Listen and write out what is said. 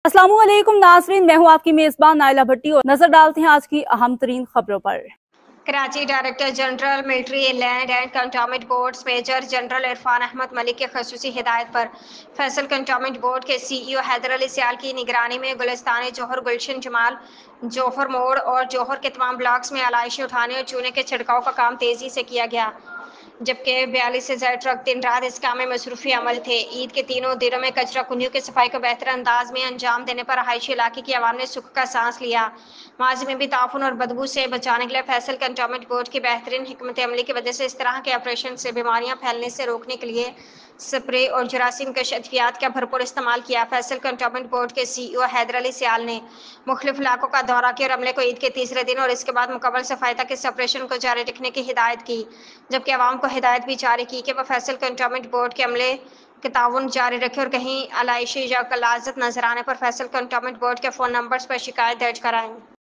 अस्सलामु अलैकुम नाज़रीन, मैं हूं आपकी मेज़बान नाइला भट्टी और नजर डालते हैं आज की अहम तरीन खबरों पर। Karachi director general military land and cantonment board major general Irfan Ahmed Malik के खसूसी हिदायत पर फैसल कंटोनमेंट बोर्ड के CEO हैदर अली सियाल की निगरानी में गुलिस्तान जौहर, गुलशन जमाल, जौहर मोड़ और जौहर के तमाम ब्लॉक्स में आलाइशी उठाने और चूने के छिड़काव का काम तेजी से किया गया, जबकि 42 से ज्यादा ट्रक दिन रात इस काम में मसरूफी अमल थे। ईद के तीनों दिनों में कचरा कुंडियों की सफाई को बेहतर अंदाज में अंजाम देने पर रहायशी इलाके की आवाम ने सुख का सांस लिया। माजी में भी ताउन और बदबू से बचाने के लिए फैसल कंटोनमेंट बोर्ड की बेहतरीन हिकमत अमली की वजह से इस तरह के ऑपरेशन से बीमारियां फैलने से रोकने के लिए स्प्रे और जरासीम कश अद्वियात का भरपूर इस्तेमाल किया। फैसल कंटोनमेंट बोर्ड के CEO हैदर अली सियाल ने मुख्तलिफ इलाकों का दौरा किया और अमले को ईद के तीसरे दिन और इसके बाद मुकम्मल सफाई तक इस ऑपरेशन को जारी रखने की हिदायत की, जबकि आवाम को हिदायत भी जारी की कि वह फैसल कंटोनमेंट बोर्ड के अमले के ताउन जारी रखे और कहीं आलाइशी या गलाजत नजर आने पर फैसल कंटोनमेंट बोर्ड के फ़ोन नंबर्स पर शिकायत दर्ज कराएं।